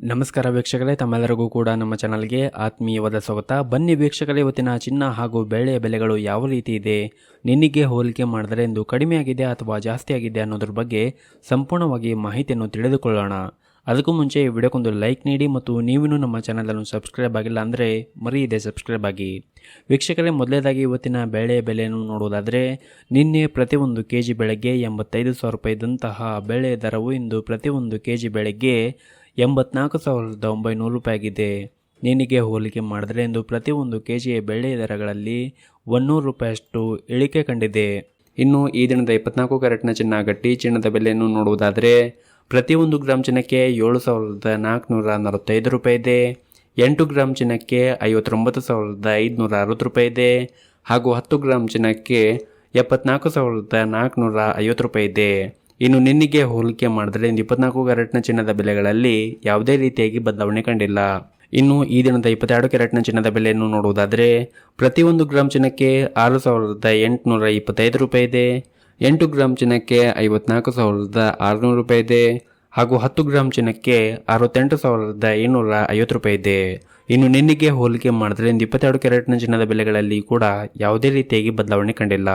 ನಮಸ್ಕಾರ ವೀಕ್ಷಕರೇ, ತಮ್ಮೆಲ್ಲರಿಗೂ ಕೂಡ ನಮ್ಮ ಚಾನಲ್ಗೆ ಆತ್ಮೀಯವಾದ ಸ್ವಾಗತ. ಬನ್ನಿ ವೀಕ್ಷಕರೇ, ಇವತ್ತಿನ ಚಿನ್ನ ಹಾಗೂ ಬೆಳ್ಳಿಯ ಬೆಲೆಗಳು ಯಾವ ರೀತಿ ಇದೆ, ನಿನ್ನೆಗೆ ಹೋಲಿಕೆ ಮಾಡಿದರೆ ಇಂದು ಕಡಿಮೆ ಆಗಿದೆ ಅಥವಾ ಜಾಸ್ತಿ ಆಗಿದೆ ಅನ್ನೋದ್ರ ಬಗ್ಗೆ ಸಂಪೂರ್ಣವಾಗಿ ಮಾಹಿತಿಯನ್ನು ತಿಳಿದುಕೊಳ್ಳೋಣ. ಅದಕ್ಕೂ ಮುಂಚೆ ಈ ವಿಡಿಯೋಕ್ಕೊಂದು ಲೈಕ್ ನೀಡಿ ಮತ್ತು ನೀವಿನ್ನೂ ನಮ್ಮ ಚಾನಲನ್ನು ಸಬ್ಸ್ಕ್ರೈಬ್ ಆಗಿಲ್ಲ ಅಂದರೆ ಮರೆಯದೆ ಸಬ್ಸ್ಕ್ರೈಬ್ ಆಗಿ. ವೀಕ್ಷಕರೇ, ಮೊದಲೇದಾಗಿ ಇವತ್ತಿನ ಬೆಳೆಯ ಬೆಲೆಯನ್ನು ನೋಡುವುದಾದರೆ, ನಿನ್ನೆ ಪ್ರತಿಯೊಂದು ಕೆಜಿ ಬೆಳೆಗೆ 85,000 ರೂಪಾಯಿ ಇದ್ದಂತಹ ಬೆಳೆಯ ದರವು ಇಂದು ಪ್ರತಿಯೊಂದು ಕೆಜಿ ಬೆಳೆಗೆ 84,900 ರೂಪಾಯಿ ಆಗಿದೆ. ನಿನ್ನೆಗೆ ಹೋಲಿಕೆ ಮಾಡಿದರೆ ಇಂದು ಪ್ರತಿಯೊಂದು ಕೆಜಿಯ ಬೆಳ್ಳಿಯ ದರಗಳಲ್ಲಿ 100 ರೂಪಾಯಿಯಷ್ಟು ಇಳಿಕೆ ಕಂಡಿದೆ. ಇನ್ನು ಈ ದಿನದ 24 ಕ್ಯಾರೆಟ್ನ ಚಿನ್ನ ಗಟ್ಟಿ ಚಿನ್ನದ ಬೆಲೆಯನ್ನು ನೋಡುವುದಾದರೆ, ಪ್ರತಿಯೊಂದು ಗ್ರಾಮ್ ಚಿನ್ನಕ್ಕೆ 7,445 ರೂಪಾಯಿ ಇದೆ. 8 ಗ್ರಾಮ್ ಚಿನ್ನಕ್ಕೆ 59,560 ರೂಪಾಯಿ ಇದೆ. ಹಾಗೂ 10 ಗ್ರಾಮ್ ಚಿನ್ನಕ್ಕೆ 74,450 ರೂಪಾಯಿ ಇದೆ. ಇನ್ನು ನಿನ್ನೆಗೆ ಹೋಲಿಕೆ ಮಾಡಿದರೆ 24 ಕ್ಯಾರೆಟ್ನ ಚಿನ್ನದ ಬೆಲೆಗಳಲ್ಲಿ ಯಾವುದೇ ರೀತಿಯಾಗಿ ಬದಲಾವಣೆ ಕಂಡಿಲ್ಲ. ಇನ್ನು ಈ ದಿನದ 22 ಕ್ಯಾರೆಟ್ನ ಚಿನ್ನದ ಬೆಲೆಯನ್ನು ನೋಡುವುದಾದರೆ, ಪ್ರತಿಯೊಂದು ಗ್ರಾಮ್ ಚಿನ್ನಕ್ಕೆ 6,825 ರೂಪಾಯಿ ಇದೆ. 8 ಗ್ರಾಮ್ ಚಿನ್ನಕ್ಕೆ 54,600 ರೂಪಾಯಿ ಇದೆ. ಹಾಗೂ 10 ಗ್ರಾಮ್ ಚಿನ್ನಕ್ಕೆ 68,750 ರೂಪಾಯಿ ಇದೆ. ಇನ್ನು ನಿನ್ನೆಗೆ ಹೋಲಿಕೆ ಮಾಡಿದರೆ 22 ಕ್ಯಾರೆಟ್ನ ಚಿನ್ನದ ಬೆಲೆಗಳಲ್ಲಿ ಕೂಡ ಯಾವುದೇ ರೀತಿಯಾಗಿ ಬದಲಾವಣೆ ಕಂಡಿಲ್ಲ.